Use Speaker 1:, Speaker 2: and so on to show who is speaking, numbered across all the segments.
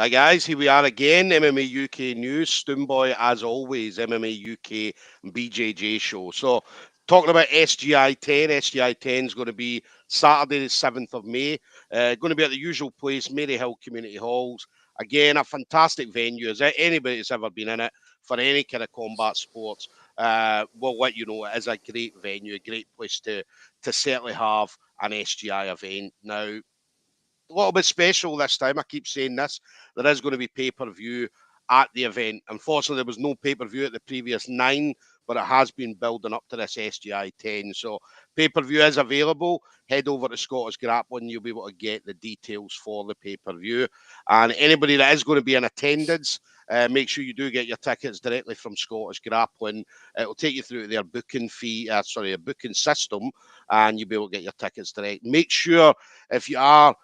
Speaker 1: Hi guys, here we are again, MMA UK News, Stoomboy as always, MMA UK and BJJ show. So, talking about SGI10, SGI10 is going to be Saturday the 7th of May, going to be at the usual place, Maryhill Community Halls. Again, a fantastic venue. Is there anybody that's ever been in it for any kind of combat sports? We'll let you know it is a great venue, a great place to certainly have an SGI event. Now, a little bit special this time. I keep saying this. There is going to be pay-per-view at the event. Unfortunately, there was no pay-per-view at the previous 9, but it has been building up to this SGI 10. So pay-per-view is available. Head over to Scottish Grappling. You'll be able to get the details for the pay-per-view. And anybody that is going to be in attendance, make sure you do get your tickets directly from Scottish Grappling. It'll take you through their booking a booking system, and you'll be able to get your tickets direct. Make sure if you are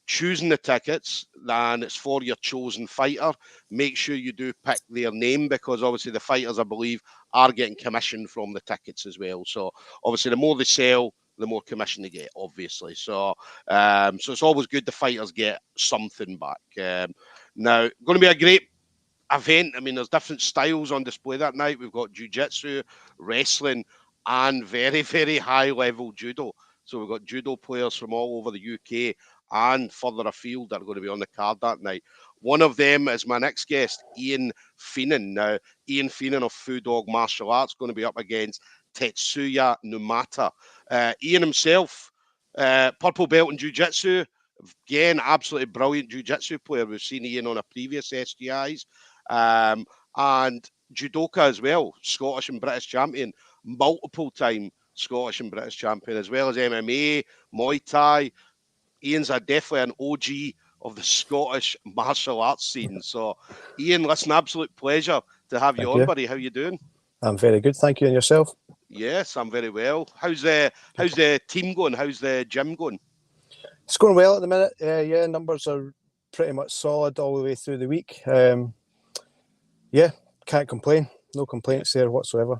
Speaker 1: choosing the tickets, and it's for your chosen fighter, make sure you do pick their name, because obviously the fighters, I believe, are getting commission from the tickets as well. So obviously the more they sell, the more commission they get, obviously. So so it's always good the fighters get something back. Now, going to be a great event. I mean, there's different styles on display that night. We've got jiu-jitsu, wrestling, and very, very high-level judo. So we've got judo players from all over the UK and further afield that are going to be on the card that night. One of them is my next guest, Iain Feenan. Now, Iain Feenan of Fu Dog Martial Arts going to be up against Tetsuya Numata. Iain himself, purple belt in jiu-jitsu. Again, absolutely brilliant jiu-jitsu player. We've seen Iain on a previous SGIs. And judoka as well, Scottish and British champion, multiple time Scottish and British champion, as well as MMA, Muay Thai. Iain's definitely an OG of the Scottish martial arts scene. So, Iain, listen, absolute pleasure to have you on, buddy. How you doing?
Speaker 2: I'm very good, thank you. And yourself?
Speaker 1: Yes, I'm very well. How's the team going? How's the gym going?
Speaker 2: It's going well at the minute. Yeah, numbers are pretty much solid all the way through the week. Yeah, can't complain. No complaints there whatsoever.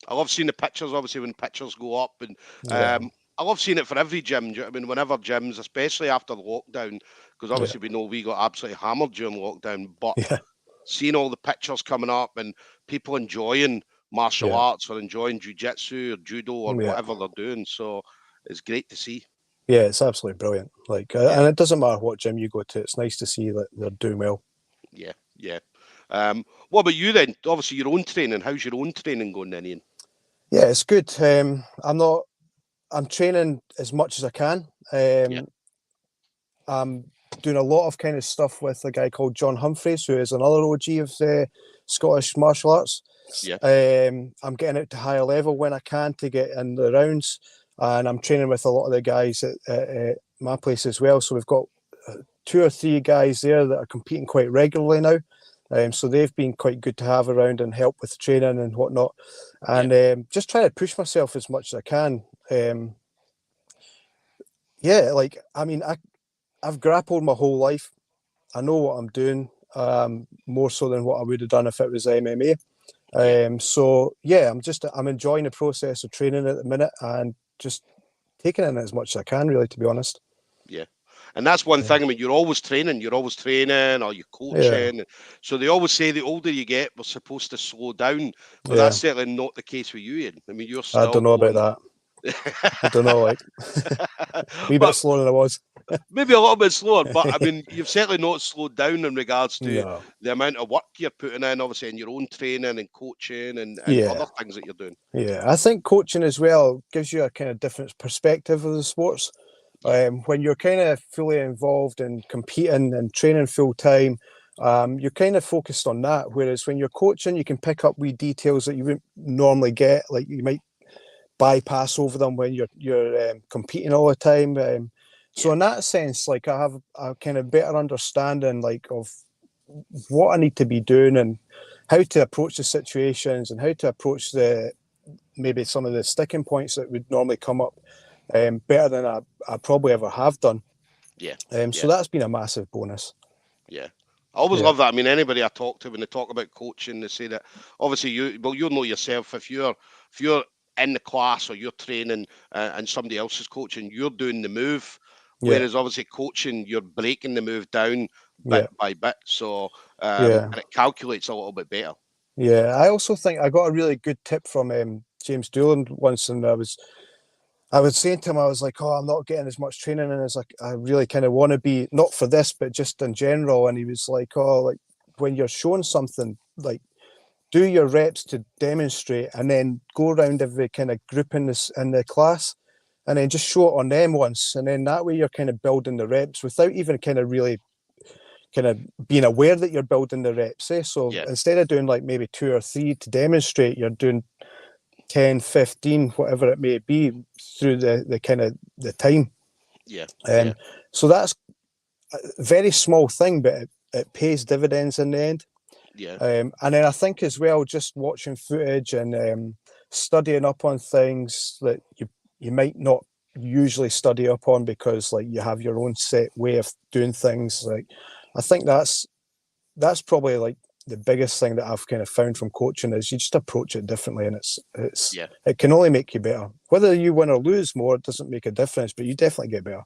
Speaker 1: I love seeing the pictures, obviously, when pictures go up. And I love seeing it for every gym. I mean, whenever gyms, especially after the lockdown, because obviously we know we got absolutely hammered during lockdown, but seeing all the pictures coming up and people enjoying martial arts or enjoying jiu-jitsu or judo or whatever they're doing. So it's great to see.
Speaker 2: Yeah, it's absolutely brilliant. Like, and it doesn't matter what gym you go to. It's nice to see that they're doing well.
Speaker 1: Yeah, yeah. What about you then? Obviously, your own training. How's your own training going then, Iain?
Speaker 2: Yeah, it's good. I'm training as much as I can. I'm doing a lot of kind of stuff with a guy called John Humphreys, who is another OG of Scottish martial arts.
Speaker 1: Yeah.
Speaker 2: I'm getting out to higher level when I can to get in the rounds, and I'm training with a lot of the guys at my place as well. So we've got 2 or 3 guys there that are competing quite regularly now. So they've been quite good to have around and help with training and whatnot. And just trying to push myself as much as I can. Like, I mean, I've grappled my whole life. I know what I'm doing, more so than what I would have done if it was MMA. So yeah, I'm enjoying the process of training at the minute and just taking in as much as I can, really, to be honest.
Speaker 1: Yeah. And that's one thing. I mean, you're always training, or you're coaching. Yeah. So they always say the older you get, we're supposed to slow down. But that's certainly not the case with you, Iain. I mean, you're still
Speaker 2: I don't know about that. I don't know, like, a wee bit slower than I was.
Speaker 1: Maybe a little bit slower, but I mean, you've certainly not slowed down in regards to the amount of work you're putting in, obviously, in your own training and coaching and other things that you're doing.
Speaker 2: Yeah, I think coaching as well gives you a kind of different perspective of the sports. When you're kind of fully involved in competing and training full time, you're kind of focused on that. Whereas when you're coaching, you can pick up wee details that you wouldn't normally get. Like, you might bypass over them when you're competing all the time. So in that sense, like, I have a kind of better understanding, like, of what I need to be doing and how to approach the situations and how to approach maybe some of the sticking points that would normally come up. Better than I probably ever have done. So that's been a massive bonus.
Speaker 1: Yeah. I always love that. I mean, anybody I talk to, when they talk about coaching, they say that obviously you'll know yourself, if you're in the class or you're training and somebody else is coaching, you're doing the move. Whereas obviously coaching, you're breaking the move down, bit
Speaker 2: yeah,
Speaker 1: by bit. So
Speaker 2: yeah,
Speaker 1: and it calculates a little bit better.
Speaker 2: yeah. I also think I got a really good tip from James Doolan once, and I was saying to him, I was like, oh, I'm not getting as much training in as I really kind of want to be, not for this, but just in general. And he was like, oh, like when you're showing something, like do your reps to demonstrate, and then go around every kind of group in the class, and then just show it on them once, and then that way you're kind of building the reps without even kind of really kind of being aware that you're building the reps. So
Speaker 1: Yeah,
Speaker 2: instead of doing like maybe 2 or 3 to demonstrate, you're doing 10, 15, whatever it may be, through the kind of the time.
Speaker 1: yeah, yeah,
Speaker 2: Um, so that's a very small thing, but it pays dividends in the end.
Speaker 1: yeah,
Speaker 2: And then I think as well, just watching footage and studying up on things that you might not usually study up on, because like you have your own set way of doing things. Like I think that's probably like the biggest thing that I've kind of found from coaching, is you just approach it differently, and
Speaker 1: yeah.
Speaker 2: it can only make you better. Whether you win or lose more, it doesn't make a difference, but you definitely get better.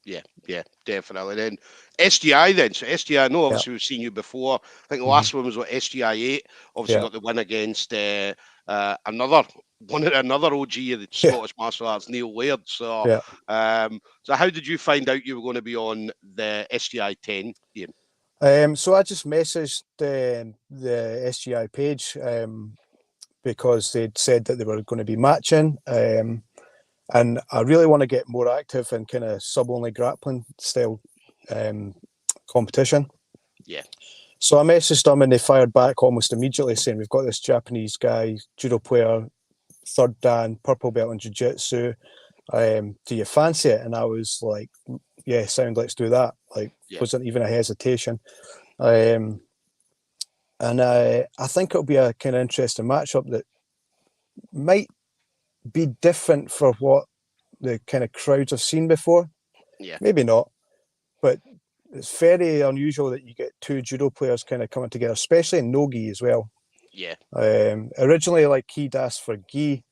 Speaker 1: Yeah, yeah, definitely. Then SGI then. So SGI, no,
Speaker 2: Yeah.
Speaker 1: obviously we've seen you before. I think the
Speaker 2: Mm-hmm.
Speaker 1: last one was what SGI 8. Obviously
Speaker 2: Yeah.
Speaker 1: got the win against another OG of the
Speaker 2: Yeah.
Speaker 1: Scottish martial arts, Neil Laird. So
Speaker 2: Yeah.
Speaker 1: so how did you find out you were going to be on the SGI 10 game?
Speaker 2: So I just messaged the SGI page, because they'd said that they were going to be matching. And I really want to get more active in kind of sub-only grappling style um, competition.
Speaker 1: Yeah,
Speaker 2: So I messaged them, and they fired back almost immediately saying, we've got this Japanese guy, judo player, third dan, purple belt in jiu-jitsu. Do you fancy it? And I was like, yeah, sound, let's do that. Like,
Speaker 1: yeah,
Speaker 2: wasn't even a hesitation. Um, and I think it'll be a kind of interesting matchup that might be different for what the kind of crowds have seen before.
Speaker 1: yeah,
Speaker 2: Maybe not, but it's very unusual that you get two judo players kind of coming together, especially in no-gi as well.
Speaker 1: yeah,
Speaker 2: Originally, like, he'd asked for gi,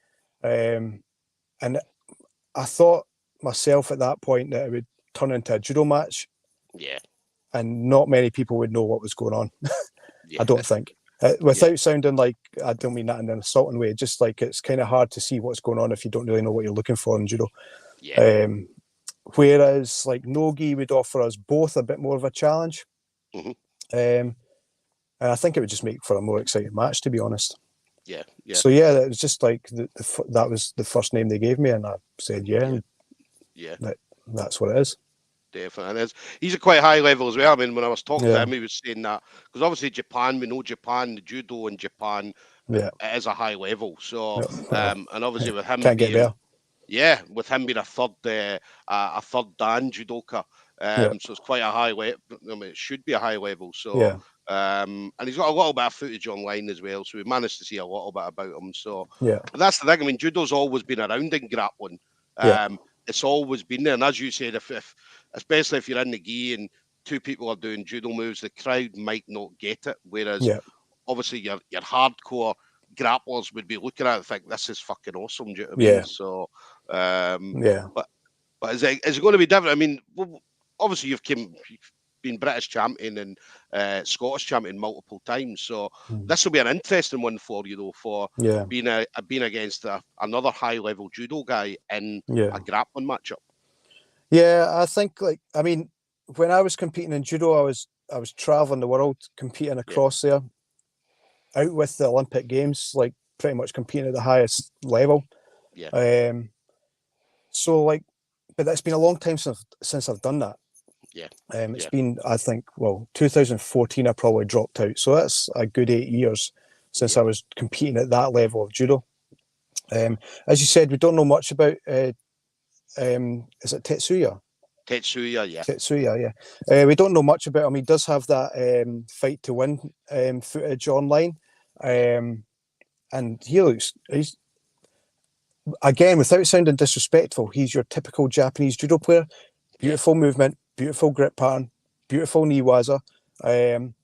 Speaker 2: and I thought myself at that point that it would turn into a judo match,
Speaker 1: yeah,
Speaker 2: and not many people would know what was going on.
Speaker 1: yeah,
Speaker 2: I don't think.
Speaker 1: yeah,
Speaker 2: Without sounding like, I don't mean that in an assaulting way, just like it's kind of hard to see what's going on if you don't really know what you're looking for in judo.
Speaker 1: yeah.
Speaker 2: Um, Whereas like no-gi would offer us both a bit more of a challenge.
Speaker 1: Hmm.
Speaker 2: Um, and I think it would just make for a more exciting match, to be honest.
Speaker 1: Yeah, yeah,
Speaker 2: So yeah, it was just like that was the first name they gave me, and I said yeah,
Speaker 1: yeah,
Speaker 2: and
Speaker 1: yeah.
Speaker 2: that's what it is.
Speaker 1: Definitely. And he's a quite high level as well. I mean, when I was talking to
Speaker 2: Yeah,
Speaker 1: him, he was saying that because obviously Japan, we know Japan, the judo in Japan,
Speaker 2: yeah,
Speaker 1: it is a high level. So,
Speaker 2: yeah. Well,
Speaker 1: and obviously with him
Speaker 2: can't get
Speaker 1: being,
Speaker 2: better.
Speaker 1: yeah, with him being a third dan judoka,
Speaker 2: Yeah,
Speaker 1: so it's quite a high level. I mean, it should be a high level. So,
Speaker 2: yeah,
Speaker 1: and he's got a little bit of footage online as well. So we managed to see a little bit about him. So,
Speaker 2: yeah,
Speaker 1: and that's the thing. I mean, judo's always been around in grappling.
Speaker 2: yeah,
Speaker 1: It's always been there. And as you said, if especially if you're in the gi and two people are doing judo moves, the crowd might not get it. Whereas
Speaker 2: yeah,
Speaker 1: obviously your hardcore grapplers would be looking at it and think this is fucking awesome. Do you know what I mean?
Speaker 2: yeah,
Speaker 1: So,
Speaker 2: yeah.
Speaker 1: but is it going to be different? I mean, obviously you've been British champion and Scottish champion multiple times. So
Speaker 2: Mm.
Speaker 1: this will be an interesting one for you though, for
Speaker 2: Yeah,
Speaker 1: being against another high level judo guy in
Speaker 2: yeah,
Speaker 1: a grappling matchup.
Speaker 2: yeah. I think, like, I mean, when I was competing in judo, I was traveling the world competing
Speaker 1: Yeah,
Speaker 2: across there, out with the Olympic Games, like pretty much competing at the highest level.
Speaker 1: yeah,
Speaker 2: Um, so like, but that's been a long time since I've done that.
Speaker 1: yeah,
Speaker 2: It's
Speaker 1: yeah,
Speaker 2: been, I think, well, 2014 I probably dropped out, so that's a good 8 years since
Speaker 1: yeah,
Speaker 2: I was competing at that level of judo. As you said, we don't know much about. Is it Tetsuya?
Speaker 1: Tetsuya, yeah,
Speaker 2: Tetsuya, yeah. We don't know much about him. He does have that fight to win footage online,
Speaker 1: yeah,
Speaker 2: um, and he's again, without sounding disrespectful, he's your typical Japanese judo player.
Speaker 1: yeah,
Speaker 2: Beautiful movement, beautiful grip pattern, beautiful knee waza. Um,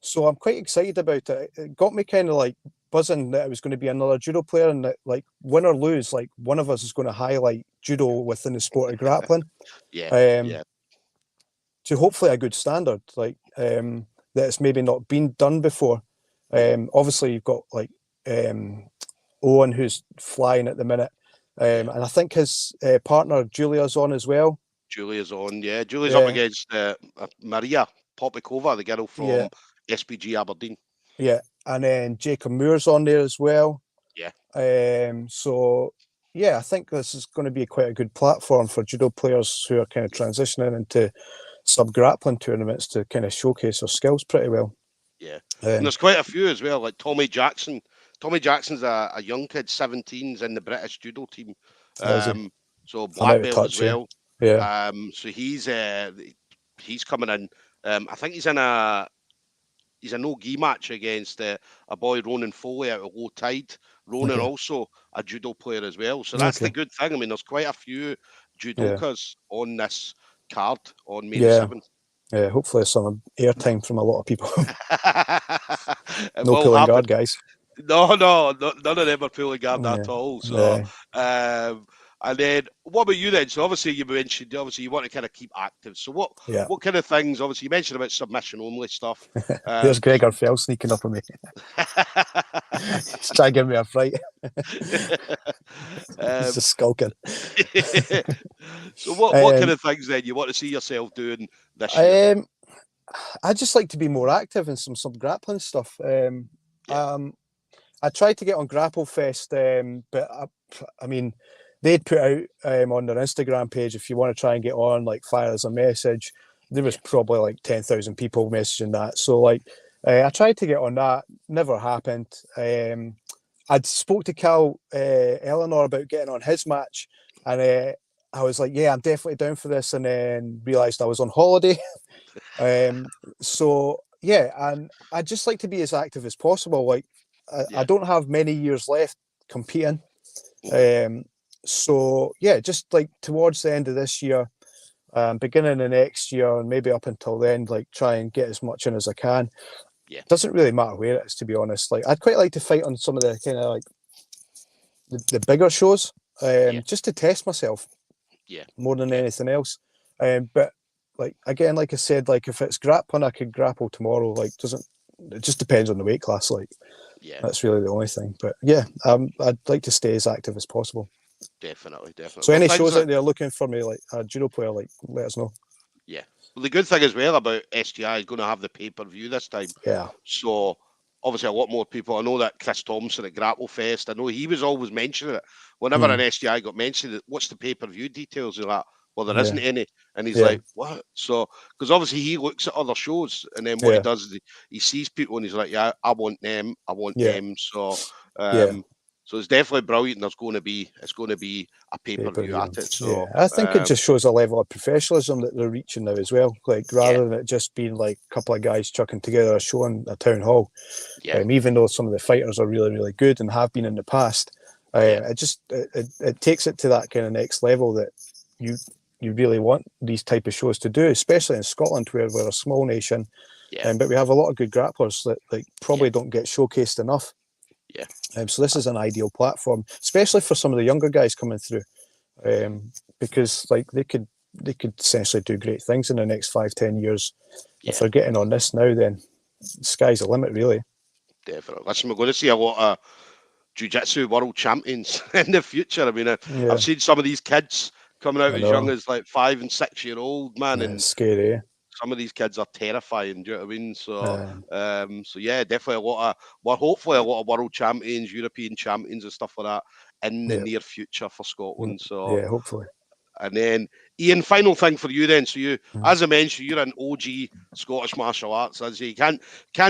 Speaker 2: so I'm quite excited about it. It got me kind of like buzzing that it was going to be another judo player, and that, like, win or lose, like, one of us is going to highlight judo within the sport of grappling.
Speaker 1: yeah,
Speaker 2: Um,
Speaker 1: yeah,
Speaker 2: to hopefully a good standard, like that it's maybe not been done before. Obviously, you've got like Owen, who's flying at the minute, and I think his partner Julia's on as well.
Speaker 1: Julia's on, yeah. Julia's up
Speaker 2: Yeah,
Speaker 1: against Maria Popikova, the girl
Speaker 2: yeah,
Speaker 1: from SPG Aberdeen.
Speaker 2: yeah, and then Jacob Moore's on there as well.
Speaker 1: Yeah,
Speaker 2: So yeah, I think this is going to be quite a good platform for judo players who are kind of transitioning into sub grappling tournaments to kind of showcase their skills pretty well.
Speaker 1: yeah. And there's quite a few as well, like Tommy Jackson. Tommy Jackson's a young kid, 17's in the British judo team. So
Speaker 2: I'm out
Speaker 1: black
Speaker 2: of
Speaker 1: belt as
Speaker 2: touch, yeah.
Speaker 1: well.
Speaker 2: Yeah.
Speaker 1: So he's coming in. I think he's a no-gi match against a boy, Ronan Foley, out of Low Tide. Ronan also a judo player as well. So that's the good thing. I mean, there's quite a few judokas on this card on May the 7th.
Speaker 2: Yeah, hopefully some airtime from a lot of people.
Speaker 1: It
Speaker 2: No
Speaker 1: will
Speaker 2: pulling
Speaker 1: happen.
Speaker 2: guard, guys.
Speaker 1: No, none of them are pulling guard at all. So,
Speaker 2: Yeah.
Speaker 1: and then what about you then? So obviously you mentioned you want to kind of keep active. So what kind of things? Obviously you mentioned about submission only stuff.
Speaker 2: There's Gregor Fell sneaking up on me. He's trying to give me a fright. He's just skulking.
Speaker 1: So what kind of things then you want to see yourself doing this year?
Speaker 2: I'd just like to be more active in some grappling stuff. I tried to get on Grapple Fest, but I mean, they'd put out on their Instagram page, if you want to try and get on, like fire us a message. There was probably like 10,000 people messaging that. So like, I tried to get on that, never happened. I'd spoke to Cal Eleanor about getting on his match, and I was like, yeah, I'm definitely down for this, and then realised I was on holiday. So yeah, and I'd just like to be as active as possible. Like, I don't have many years left competing. So yeah, just like towards the end of this year, beginning of next year, and maybe up until then, like try and get as much in as I can.
Speaker 1: Yeah.
Speaker 2: Doesn't really matter where it is, to be honest. Like, I'd quite like to fight on some of the kind of like the bigger shows, just to test myself.
Speaker 1: Yeah.
Speaker 2: More than anything else. But like again, like I said, like if it's grappling, I could grapple tomorrow. Like, it just depends on the weight class. Like, that's really the only thing. But yeah, I'd like to stay as active as possible.
Speaker 1: Definitely.
Speaker 2: So any shows out there looking for me, like a judo player, like let us know.
Speaker 1: Yeah. Well, the good thing as well about SGI is going to have the pay-per-view this time.
Speaker 2: Yeah.
Speaker 1: So obviously a lot more people. I know that Chris Thompson at Grapple Fest, I know he was always mentioning it. Whenever an SGI got mentioned, what's the pay-per-view details? You're like, well, there isn't any. And he's like, what? So, because obviously he looks at other shows, and then what he does is he sees people and he's like, yeah, I want them. So, so it's definitely brilliant. And it's going to be a pay-per-view at it. So
Speaker 2: I think it just shows a level of professionalism that they're reaching now as well. Like, rather than it just being like a couple of guys chucking together a show in a town hall. Even though some of the fighters are really, really good and have been in the past, it takes it to that kind of next level that you really want these type of shows to do, especially in Scotland, where we're a small nation, but we have a lot of good grapplers that like probably don't get showcased enough. So this is an ideal platform, especially for some of the younger guys coming through, because like they could essentially do great things in the next 5-10 years. If they're getting on this now, then the sky's the limit, really.
Speaker 1: Definitely. Listen, we're going to see a lot of jiu-jitsu world champions in the future. I mean, I've seen some of these kids coming out as young as like 5 and 6 year old, man, and
Speaker 2: it's scary.
Speaker 1: Some of these kids are terrifying. Do you know what I mean? So, so yeah, definitely hopefully a lot of world champions, European champions, and stuff like that in the near future for Scotland. So
Speaker 2: yeah, hopefully.
Speaker 1: And then, Iain, final thing for you then. So you, as I mentioned, you're an OG Scottish martial arts. As you can't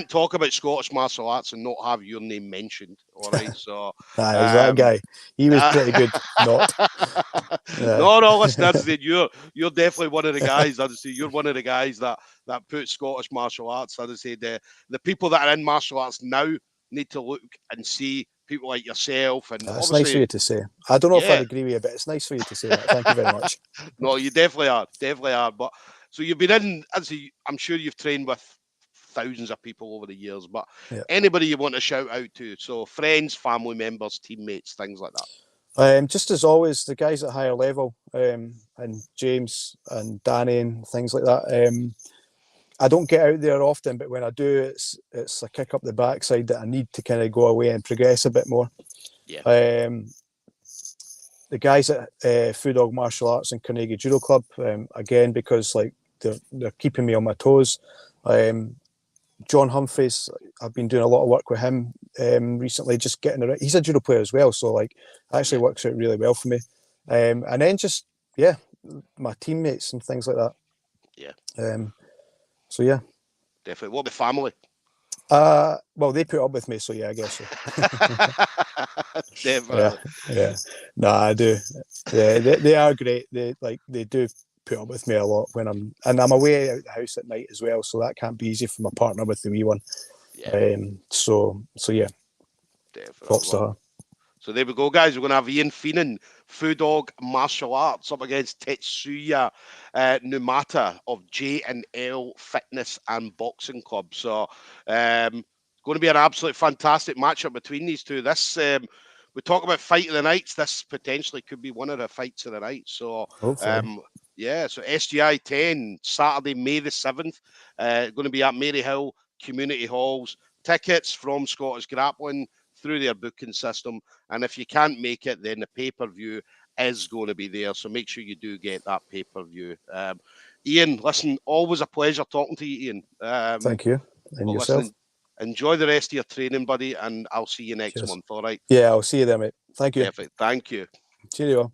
Speaker 1: talk about Scottish martial arts and not have your name mentioned. All right, so
Speaker 2: that guy. He was pretty good. Not.
Speaker 1: No, listen, as I said, you're definitely one of the guys. As I say, you're one of the guys that put Scottish martial arts. As I say, the people that are in martial arts now need to look and see people like yourself. And
Speaker 2: it's nice for you to say. I don't know if I'd agree with you, but it's nice for you to say that. Thank you very much.
Speaker 1: No, you definitely are. But so you've been in, I'm sure you've trained with thousands of people over the years, but anybody you want to shout out to? So friends, family members, teammates, things like that.
Speaker 2: Just as always, the guys at higher level, and James and Danny and things like that. I don't get out there often, but when I do, it's a kick up the backside that I need to kind of go away and progress a bit more.
Speaker 1: Yeah.
Speaker 2: The guys at Food Dog Martial Arts and Carnegie Judo Club, again, because like they're keeping me on my toes. John Humphreys, I've been doing a lot of work with him recently, just getting around. He's a judo player as well, so like actually works out really well for me. And then just my teammates and things like that.
Speaker 1: Yeah.
Speaker 2: So yeah.
Speaker 1: Definitely. What about family?
Speaker 2: Well, they put up with me, so yeah, I guess so.
Speaker 1: Definitely.
Speaker 2: Yeah. No, I do. Yeah, they are great. They do put up with me a lot when I'm away out the house at night as well, so that can't be easy for my partner with the wee one.
Speaker 1: Yeah.
Speaker 2: So yeah.
Speaker 1: Definitely.
Speaker 2: Props to her.
Speaker 1: So there we go, guys. We're going to have Iain Feenan, Food Dog Martial Arts, up against Tetsuya Numata of J&L Fitness and Boxing Club. So going to be an absolutely fantastic matchup between these two. This we talk about fight of the nights. This potentially could be one of the fights of the night. So yeah, so SGI10, Saturday, May the 7th, going to be at Maryhill Community Halls. Tickets from Scottish Grappling through their booking system. And if you can't make it, then the pay-per-view is going to be there. So make sure you do get that pay-per-view. Iain, listen, always a pleasure talking to you, Iain.
Speaker 2: Thank you. And yourself.
Speaker 1: Listen, enjoy the rest of your training, buddy, and I'll see you next month, all right?
Speaker 2: Yeah, I'll see you there, mate. Thank you.
Speaker 1: Perfect. Thank you.
Speaker 2: Cheerio.